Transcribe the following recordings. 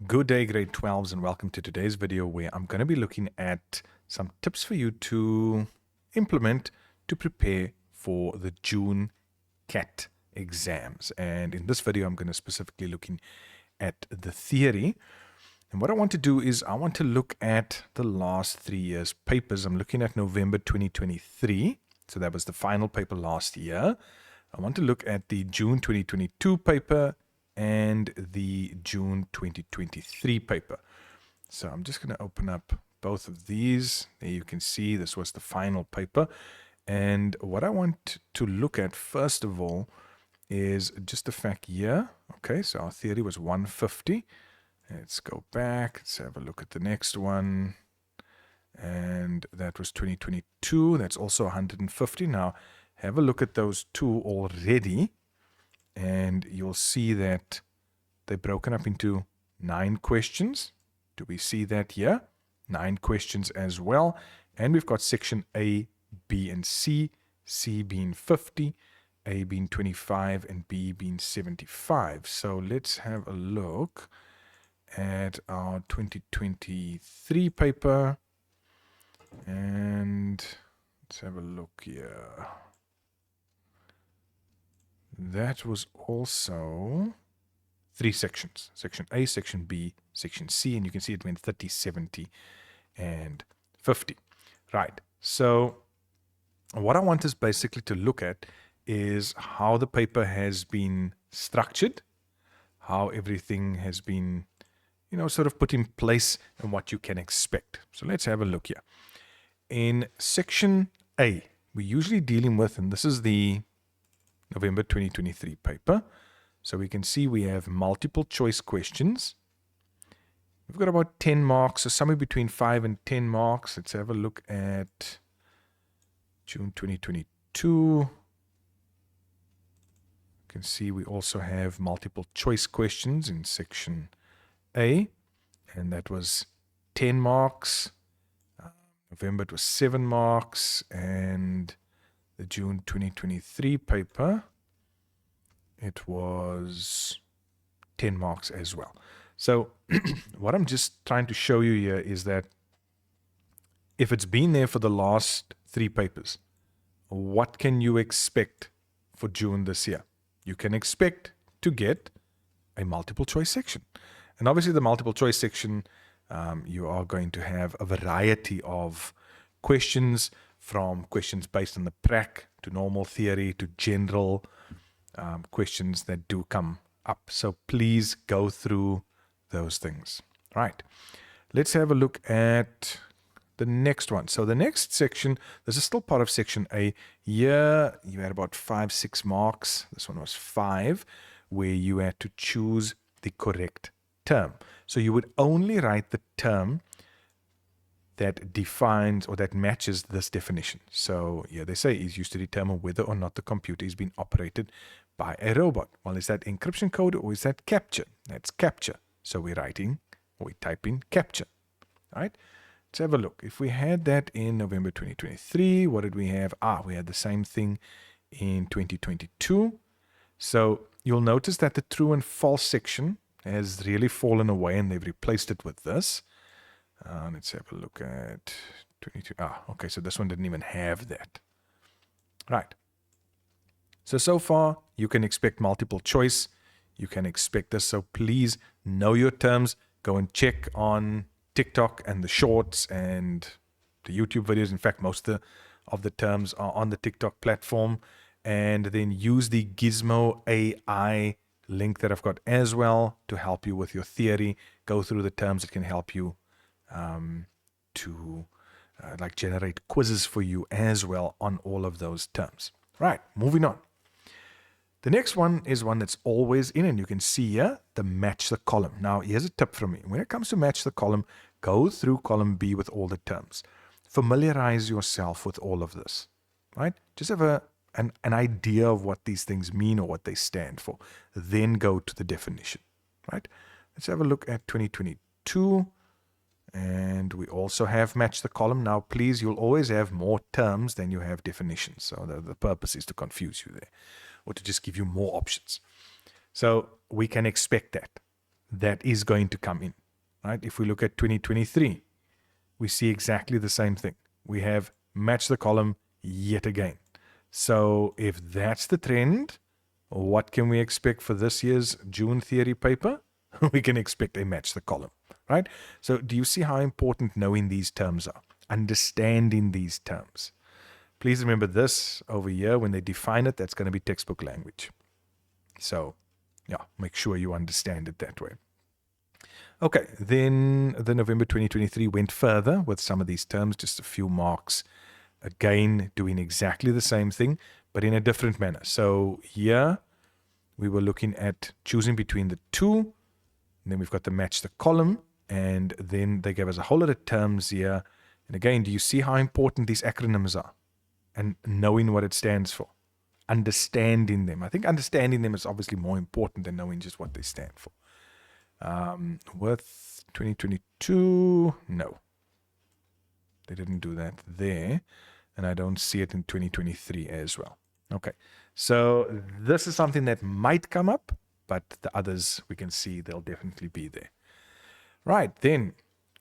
Good day, grade 12s, and welcome to today's video where I'm going to be looking at some tips for you to implement to prepare for the June CAT exams. And in this video, I'm going to specifically looking at the theory. And what I want to do is I want to look at the last 3 years' papers. I'm looking at November 2023. So that was the final paper last year. I want to look at the June 2022 paper and the June 2023 paper. So I'm just going to open up both of these. There you can see this was the final paper. And what I want to look at first of all is just the fact here. Okay, so our theory was 150. Let's go back. Let's have a look at the next one. And that was 2022. That's also 150. Now, have a look at those two already. And you'll see that they're broken up into 9 questions. Do we see that here? 9 questions as well. And we've got section A, B, and C. C being 50, A being 25, and B being 75. So let's have a look at our 2023 paper. And let's have a look here. That was also 3 sections. Section A, Section B, Section C. And you can see it went 30, 70, and 50. Right. So what I want is basically to look at is how the paper has been structured, how everything has been, sort of put in place and what you can expect. So let's have a look here. In Section A, we're usually dealing with, and this is the November 2023 paper. So we can see we have multiple choice questions. We've got about 10 marks, so somewhere between 5 and 10 marks. Let's have a look at June 2022. You can see we also have multiple choice questions in Section A, and that was 10 marks. November it was 7 marks, and the June 2023 paper, it was 10 marks as well. So what I'm just trying to show you here is that if it's been there for the last 3 papers, what can you expect for June this year? You can expect to get a multiple choice section. And obviously the multiple choice section, you are going to have a variety of questions, from questions based on the prac to normal theory to general questions that do come up. So please go through those things. Right. Let's have a look at the next one. So the next section, this is still part of Section A. Here you had about 5, 6 marks. This one was 5, where you had to choose the correct term. So you would only write the term that defines or that matches this definition. So yeah, they say is used to determine whether or not the computer is being operated by a robot. Well, is that encryption code or is that capture? That's capture. So we're typing capture. All right. Let's have a look. If we had that in November 2023, what did we have? We had the same thing in 2022. So you'll notice that the true and false section has really fallen away and they've replaced it with this. Let's have a look at 22. Okay, so this one didn't even have that. Right. So far, you can expect multiple choice. You can expect this. So please know your terms. Go and check on TikTok and the shorts and the YouTube videos. In fact, most of the terms are on the TikTok platform. And then use the Gizmo AI link that I've got as well to help you with your theory. Go through the terms. It can help you to generate quizzes for you as well on all of those terms. Right, moving on. The next one is one that's always in, and you can see here the match the column. Now, here's a tip from me. When it comes to match the column, go through column B with all the terms. Familiarize yourself with all of this, right? Just have an idea of what these things mean or what they stand for. Then go to the definition, right? Let's have a look at 2022. And we also have match the column. Now, please, you'll always have more terms than you have definitions. So the purpose is to confuse you there or to just give you more options. So we can expect that. that is going to come in, right? If we look at 2023, we see exactly the same thing. We have match the column yet again. So if that's the trend, what can we expect for this year's June theory paper? We can expect a match the column, right? So do you see how important knowing these terms are? Understanding these terms. Please remember this over here, when they define it, that's going to be textbook language. So yeah, make sure you understand it that way. Okay, then the November 2023 went further with some of these terms, just a few marks. Again, doing exactly the same thing, but in a different manner. So here we were looking at choosing between the two, and then we've got to match the column, and then they gave us a whole lot of terms here. And again, do you see how important these acronyms are? And knowing what it stands for. Understanding them. I think understanding them is obviously more important than knowing just what they stand for. With 2022, no. They didn't do that there. And I don't see it in 2023 as well. Okay, so this is something that might come up, but the others we can see they'll definitely be there. Right, then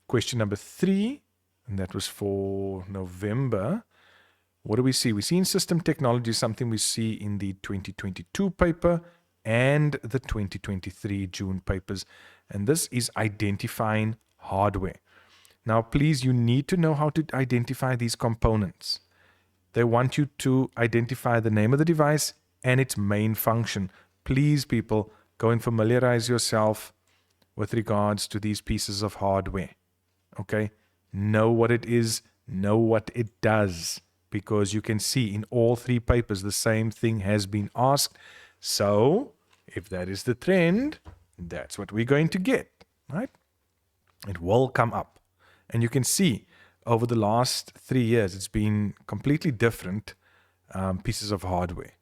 question number 3, and that was for November. What do we see? We see in system technology something we see in the 2022 paper and the 2023 June papers, and this is identifying hardware. Now, please, you need to know how to identify these components. They want you to identify the name of the device and its main function. Please, people, go and familiarize yourself with regards to these pieces of hardware. Okay? Know what it is, know what it does, because you can see in all 3 papers the same thing has been asked. So, if that is the trend, that's what we're going to get, right? It will come up. And you can see over the last 3 years, it's been completely different pieces of hardware.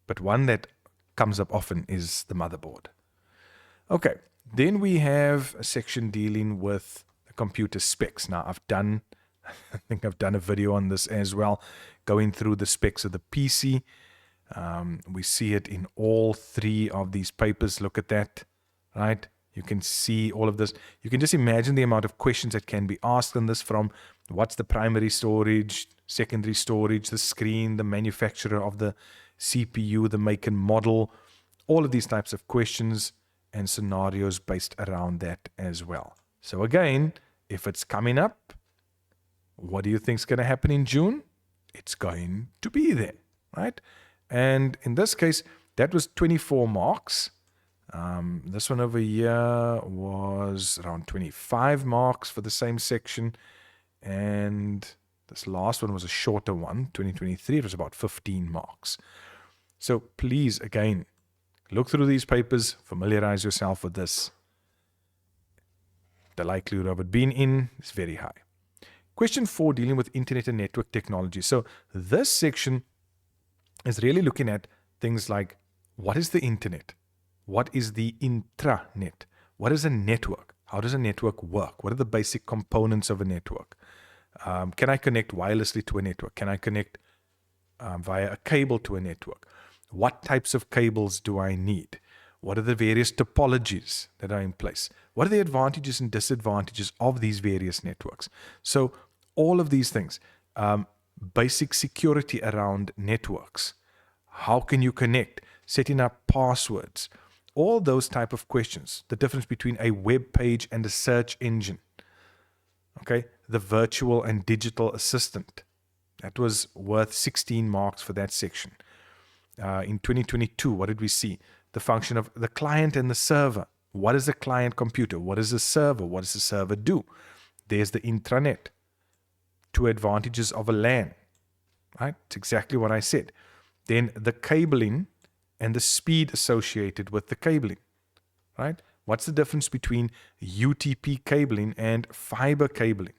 But one that comes up often is the motherboard. Okay, then we have a section dealing with the computer specs. Now, I think I've done a video on this as well, going through the specs of the PC. We see it in all 3 of these papers. Look at that, right? You can see all of this. You can just imagine the amount of questions that can be asked on this, from what's the primary storage, secondary storage, the screen, the manufacturer of the CPU, the make and model, all of these types of questions and scenarios based around that as well. So again, if it's coming up, what do you think is going to happen in June? It's going to be there, right? And in this case, that was 24 marks. This one over here was around 25 marks for the same section. And this last one was a shorter one, 2023. It was about 15 marks. So please, again, look through these papers, familiarize yourself with this. The likelihood of it being in is very high. Question 4, dealing with internet and network technology. So this section is really looking at things like, what is the internet? What is the intranet? What is a network? How does a network work? What are the basic components of a network? Can I connect wirelessly to a network? Can I connect via a cable to a network? What types of cables do I need? What are the various topologies that are in place? What are the advantages and disadvantages of these various networks? So all of these things, basic security around networks. How can you connect? Setting up passwords. All those type of questions. The difference between a web page and a search engine. Okay, the virtual and digital assistant. That was worth 16 marks for that section. In 2022, what did we see? The function of the client and the server. What is a client computer? What is a server? What does the server do? There's the intranet. 2 advantages of a LAN. Right? It's exactly what I said. Then the cabling and the speed associated with the cabling. Right? What's the difference between UTP cabling and fiber cabling?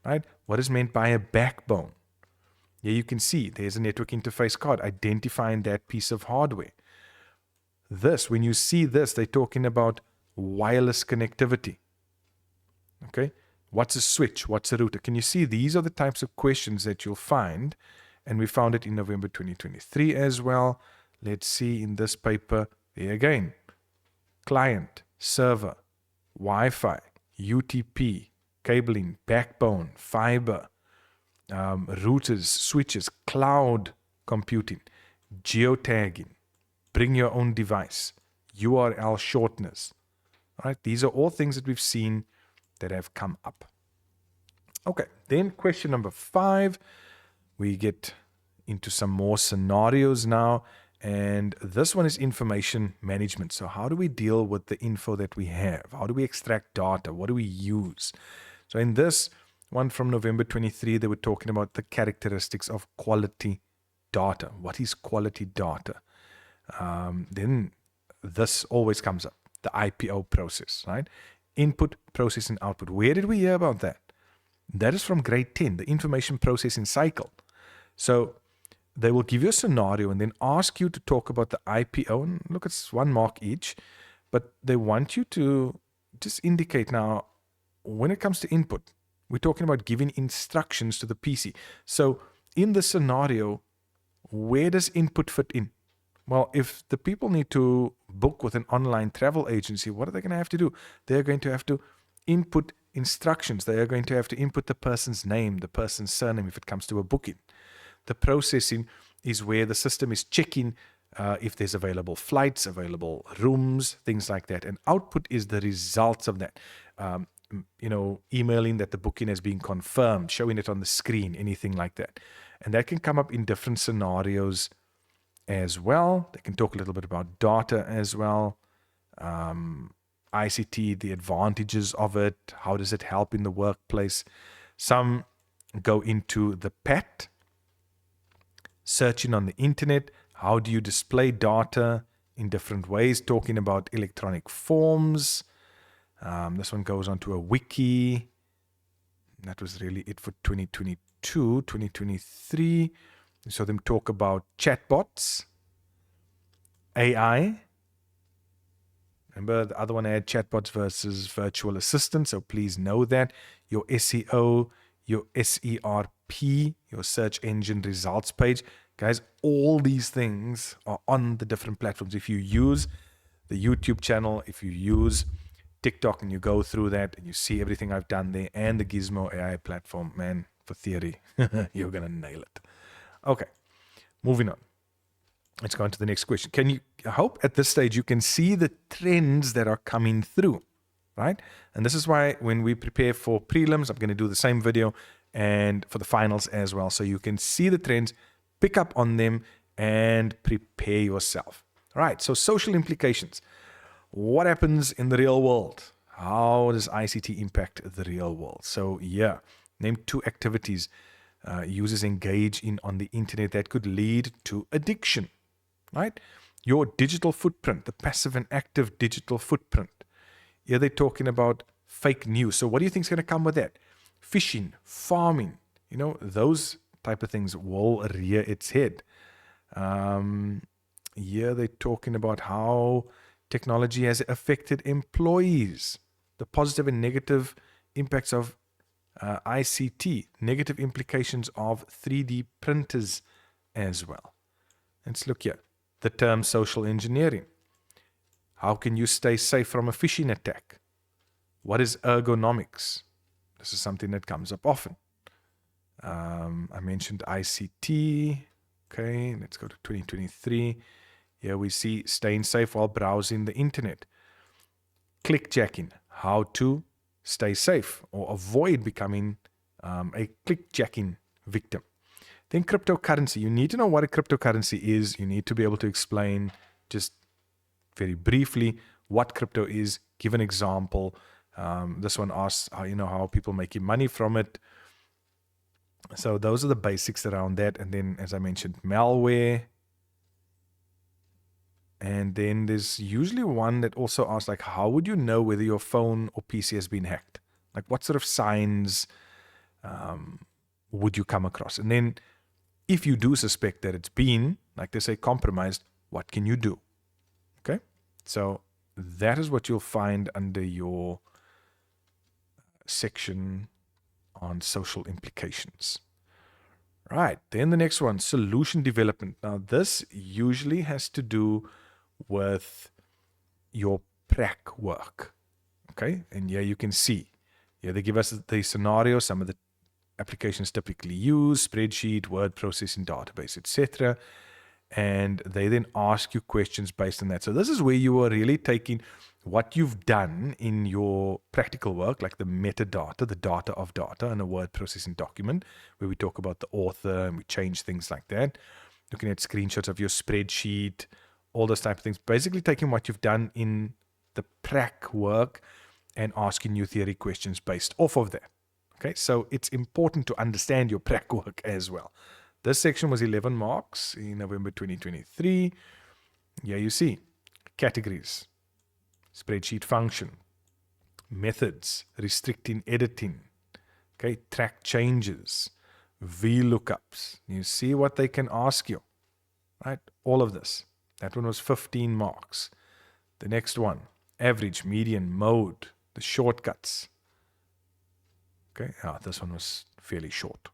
Right? What is meant by a backbone? Here you can see there's a network interface card identifying that piece of hardware. This, when you see this, they're talking about wireless connectivity. Okay? What's a switch? What's a router? Can you see these are the types of questions that you'll find? And we found it in November 2023 as well. Let's see in this paper, there again. Client, server, Wi-Fi, UTP, cabling, backbone, fiber, routers, switches, cloud computing, geotagging, bring your own device, URL shorteners. All right, these are all things that we've seen that have come up. Okay, then question number 5, we get into some more scenarios now, and this one is information management. So how do we deal with the info that we have? How do we extract data? What do we use? So in this one from November 23, they were talking about the characteristics of quality data. What is quality data? Then this always comes up, the IPO process, right? Input, process, and output. Where did we hear about that? That is from grade 10, the information processing cycle. So they will give you a scenario and then ask you to talk about the IPO. And look, it's 1 mark each, but they want you to just indicate now, when it comes to input, we're talking about giving instructions to the PC. So in the scenario, where does input fit in? Well, if the people need to book with an online travel agency, what are they going to have to do? They're going to have to input instructions. They are going to have to input the person's name, the person's surname if it comes to a booking. The processing is where the system is checking if there's available flights, available rooms, things like that. And output is the results of that. Emailing that the booking has been confirmed, showing it on the screen, anything like that. And that can come up in different scenarios as well. They can talk a little bit about data as well. ICT, the advantages of it, how does it help in the workplace. Some go into the PAT, searching on the internet, how do you display data in different ways, talking about electronic forms. This one goes on to a wiki. That was really it for 2022. 2023, we saw them talk about chatbots, AI. Remember, the other one had chatbots versus virtual assistants, so please know that. Your SEO, your SERP, your search engine results page. Guys, all these things are on the different platforms. If you use the YouTube channel, if you use TikTok and you go through that and you see everything I've done there and the Gizmo AI platform, man, for theory, you're going to nail it. Okay, moving on. Let's go on to the next question. I hope at this stage you can see the trends that are coming through, right? And this is why when we prepare for prelims, I'm going to do the same video and for the finals as well. So you can see the trends, pick up on them, and prepare yourself. All right, so social implications. What happens in the real world? How does ICT impact the real world? So yeah, name 2 activities users engage in on the internet that could lead to addiction, right? Your digital footprint, the passive and active digital footprint. Here they're talking about fake news. So what do you think is going to come with that? Phishing, farming, those type of things will rear its head. Here they're talking about how technology has affected employees, the positive and negative impacts of ICT, negative implications of 3D printers as well. Let's look here. The term social engineering. How can you stay safe from a phishing attack? What is ergonomics? This is something that comes up often. I mentioned ICT. Okay, let's go to 2023. Here we see staying safe while browsing the internet. Clickjacking. How to stay safe or avoid becoming a clickjacking victim. Then cryptocurrency. You need to know what a cryptocurrency is. You need to be able to explain just very briefly what crypto is. Give an example. This one asks how people make money from it. So those are the basics around that. And then, as I mentioned, malware. And then there's usually one that also asks, like, how would you know whether your phone or PC has been hacked? Like, what sort of signs would you come across? And then if you do suspect that it's been, like they say, compromised, what can you do? Okay? So that is what you'll find under your section on social implications. Right. Then the next one, solution development. Now, this usually has to do with your prac work. Okay, and here you can see, here they give us the scenario, some of the applications typically use, spreadsheet, word processing, database, etc. And they then ask you questions based on that. So this is where you are really taking what you've done in your practical work, like the metadata, the data of data in a word processing document, where we talk about the author and we change things like that. Looking at screenshots of your spreadsheet, all those type of things. Basically taking what you've done in the prac work and asking you theory questions based off of that. Okay, so it's important to understand your prac work as well. This section was 11 marks in November 2023. Here you see categories, spreadsheet function, methods, restricting editing, okay, track changes, VLOOKUPs. You see what they can ask you, right? All of this. That one was 15 marks. The next one, average, median, mode, the shortcuts. Okay, this one was fairly short.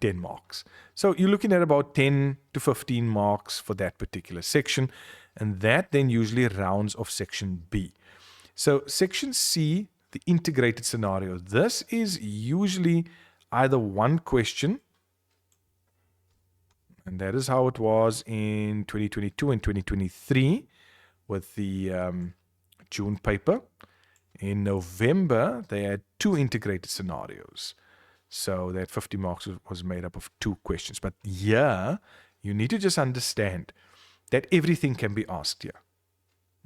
10 marks. So you're looking at about 10 to 15 marks for that particular section. And that then usually rounds off section B. So section C, the integrated scenario. This is usually either one question, and that is how it was in 2022 and 2023 with the June paper. In November, they had 2 integrated scenarios. So that 50 marks was made up of 2 questions. But here, you need to just understand that everything can be asked here.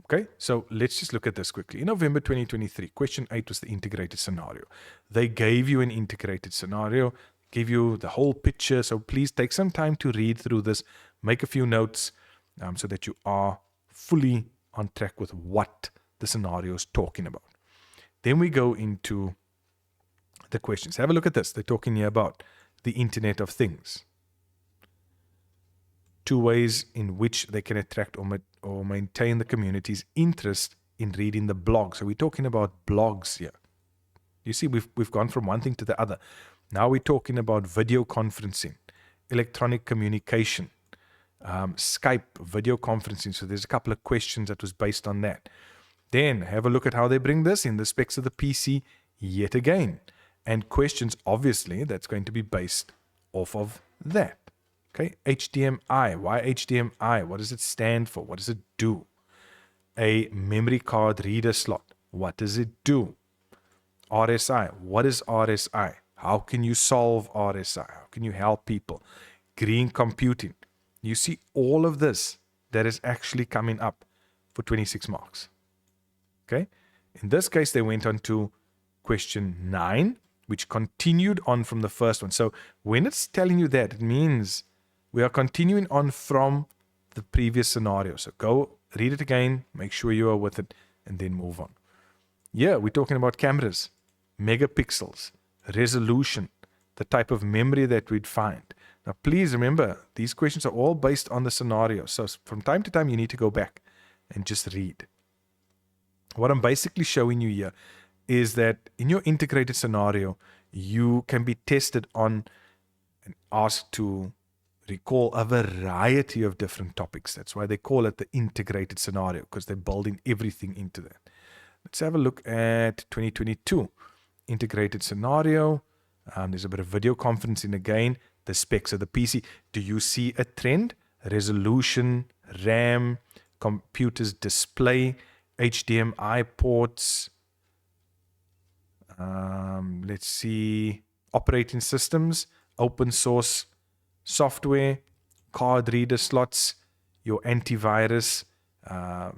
Okay, so let's just look at this quickly. In November 2023, question 8 was the integrated scenario. They gave you an integrated scenario, gave you the whole picture. So please take some time to read through this, make a few notes so that you are fully on track with what the scenario is talking about. Then we go into the questions. Have a look at this. They're talking here about the Internet of Things. 2 ways in which they can attract or maintain the community's interest in reading the blog. So we're talking about blogs here. You see, we've gone from one thing to the other. Now we're talking about video conferencing, electronic communication, Skype, video conferencing. So there's a couple of questions that was based on that. Then have a look at how they bring this in the specs of the PC yet again. And questions, obviously, that's going to be based off of that. Okay, HDMI. Why HDMI? What does it stand for? What does it do? A memory card reader slot. What does it do? RSI. What is RSI? How can you solve RSI? How can you help people? Green computing. You see all of this that is actually coming up for 26 marks. Okay, in this case, they went on to question 9, which continued on from the first one. So when it's telling you that, it means we are continuing on from the previous scenario. So go read it again, make sure you are with it, and then move on. Yeah, we're talking about cameras, megapixels, resolution, the type of memory that we'd find. Now, please remember, these questions are all based on the scenario. So from time to time, you need to go back and just read. What I'm basically showing you here is that in your integrated scenario, you can be tested on and asked to recall a variety of different topics. That's why they call it the integrated scenario, because they're building everything into that. Let's have a look at 2022 integrated scenario. There's a bit of video conferencing again, the specs of the PC. Do you see a trend? Resolution, RAM, computer's display, HDMI ports. Let's see, operating systems, open source software, card reader slots, your antivirus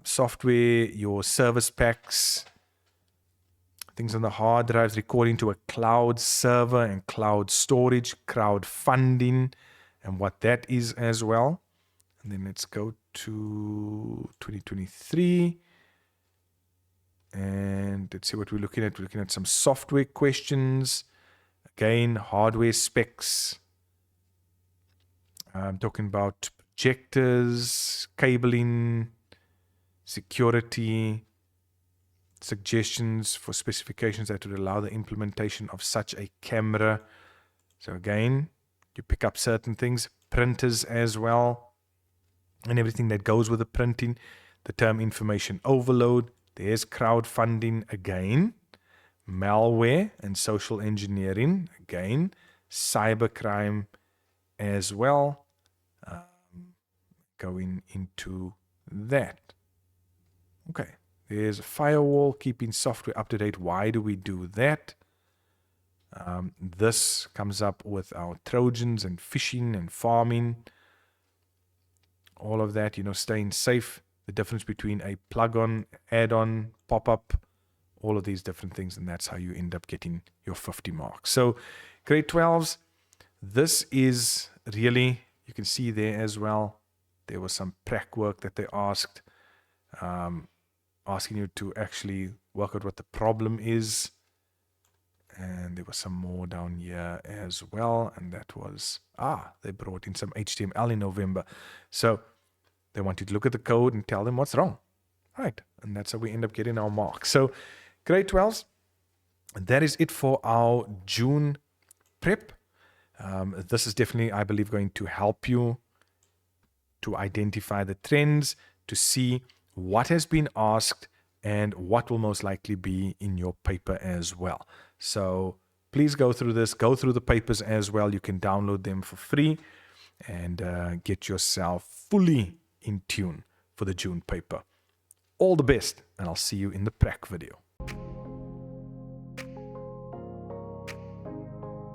software, your service packs, things on the hard drives, recording to a cloud server and cloud storage, crowdfunding, and what that is as well. And then let's go to 2023. And let's see what we're looking at. We're looking at some software questions. Again, hardware specs. I'm talking about projectors, cabling, security, suggestions for specifications that would allow the implementation of such a camera. So again, you pick up certain things, printers as well, and everything that goes with the printing. the term information overload. There's crowdfunding again. Malware and social engineering again. Cybercrime as well. Going into that. Okay, there's a firewall, keeping software up to date. Why do we do that? This comes up with our Trojans and phishing and farming. All of that, staying safe. The difference between a plug-on, add-on, pop-up, all of these different things, and that's how you end up getting your 50 marks. So grade 12s, this is really, you can see there as well, there was some prac work that they asked, asking you to actually work out what the problem is. And there was some more down here as well. And that was, they brought in some HTML in November. So they want you to look at the code and tell them what's wrong. Right. And that's how we end up getting our marks. So grade 12s, that is it for our June prep. This is definitely, I believe, going to help you to identify the trends, to see what has been asked and what will most likely be in your paper as well. So please go through this, go through the papers as well. You can download them for free and get yourself fully in tune for the June paper. All the best, and I'll see you in the prac video.